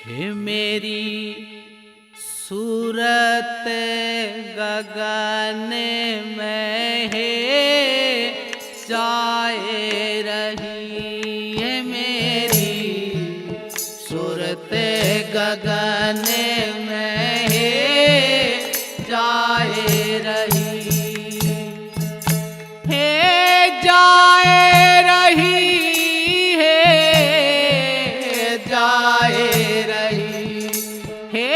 हे मेरी सूरत गगन में है जाए रही है। मेरी सूरत गगन में है जाए रही है, जाए रही है, जाए रही है,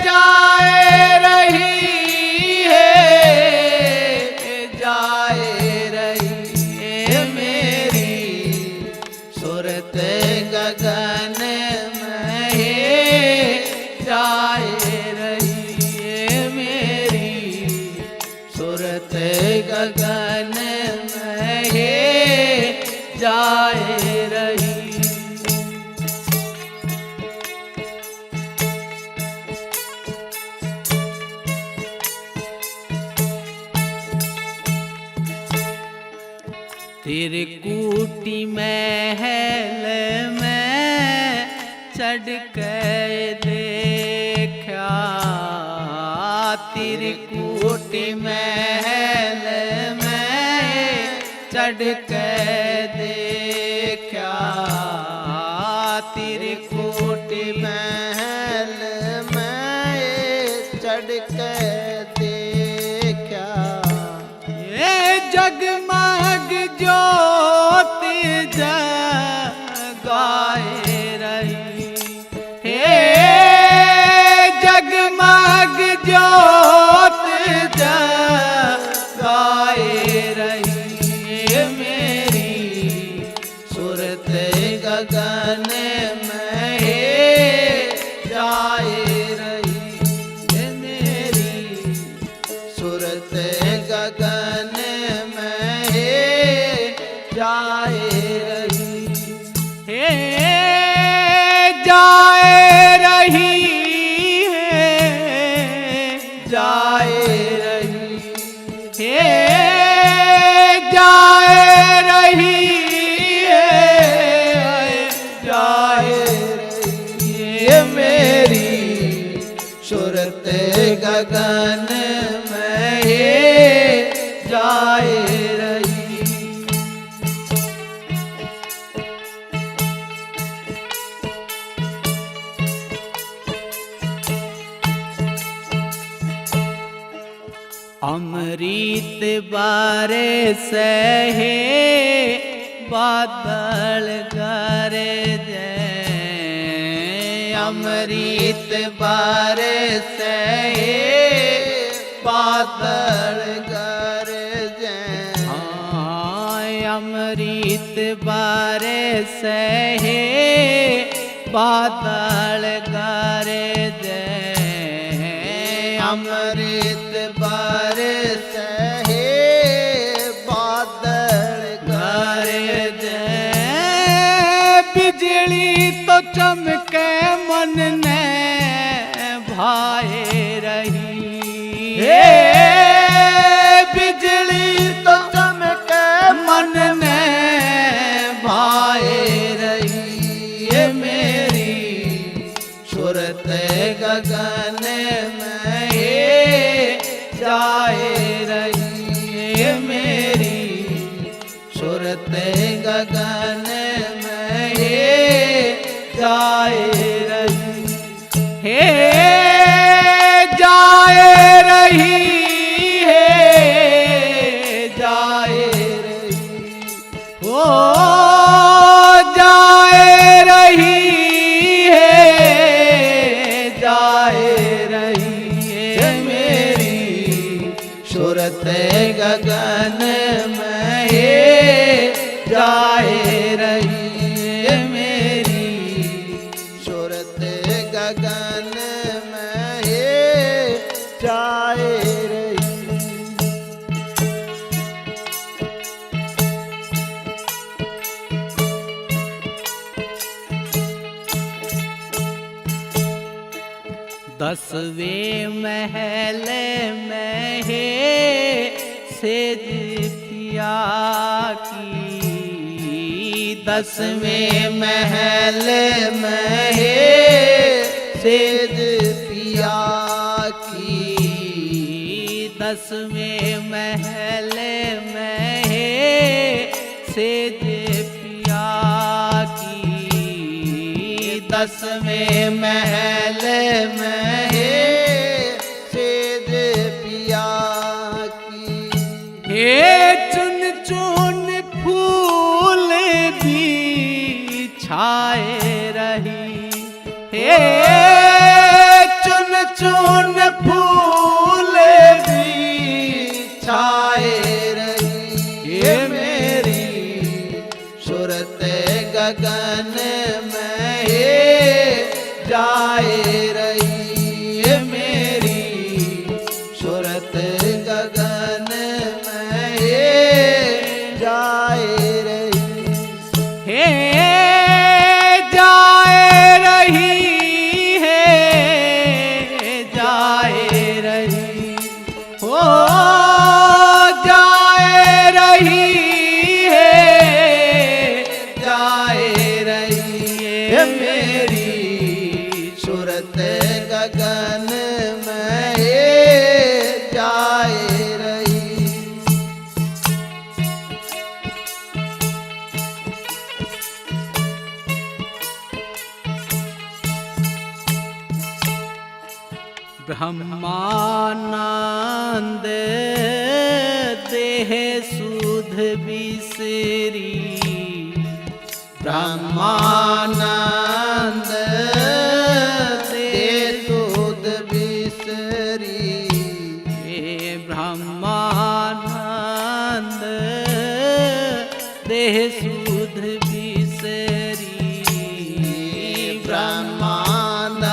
जाए रही है, जाए रही है। मेरी सूरत गगन में है जाए रही है। मेरी सूरत गगन में है जाए रही। त्रिकुटी महल में चढ़ के देखा, त्रिकुटी महल में चढ़ के देखा, त्रिकुटी महल में चढ़ के देखा। ये जगमग ज्योति जगाए रही है, जगमग ज्योति जगाए रही है। मेरी सूरत गगन में है जाए रही है। मेरी सूरत गगन में है जाए रही है, जाए रही है, जाए रही है, जाए रही है, जाए रही है। मेरी सूरत गगन में है जाए रही। अमृत बारिश है बादल गरजे, अमृत बारिश है बादल गरजे। अमृत बारिश है बादल गरजे, अमृत बारिश है बादल गरजे। बिजली तो चमके मन ने भाए रही है, बिजली तो चमके मन ने भाए रही है। मेरी सूरत गगन में है जाए रही है। मेरी सूरत गगन में है जाए रही है, जाए रही है, जाए रही हो, जाए रही है, जाए रही है। मेरी सूरत गगन में है जाए रही है। मेरी सूरत गगन में है जाए रही। दसवें महल में है सेज पिया की, दसवें महल में हे सेज पिया की, दसवें महल में हे सेज पिया की, दसवें महल में हे सेज पिया की। हे चुन चुन फूल छाए रही, हे चुन चुन फूल भी छाए रही, ये मेरी सूरत गगन में हे जाए रही, ये मेरी सूरत गगन में हे जाए रही, हे गगन में हे जाए रही। ब्रह्मानंद देह सुध बिसरी, ब्रह्मानंद ब्रह्मानंद देह सुध बिसरी, ब्रह्मानंद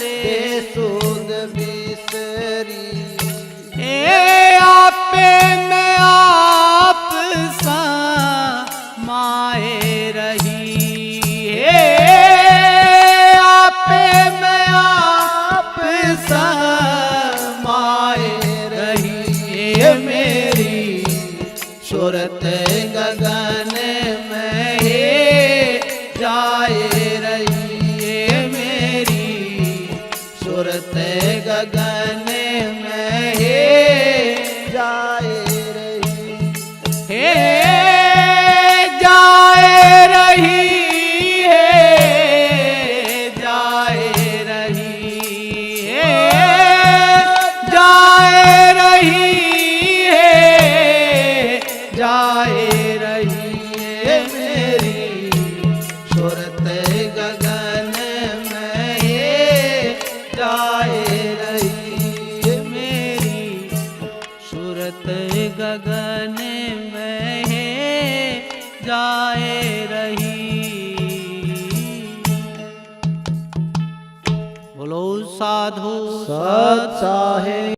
देह सुध बिसरी, हे आपे में आप सा माए रही, हे आपे में आप सा मेरी सूरत गगन में हे जाए रही, ये मेरी सूरत गगन में हे जाए रही, हे जाए रही, हे जाए रही, हे जाए रही, जाए रही, ये मेरी सूरत गगन में हे जाए रही, ये मेरी सूरत गगन में हे जाए रही। बोलो साधु सत साहे।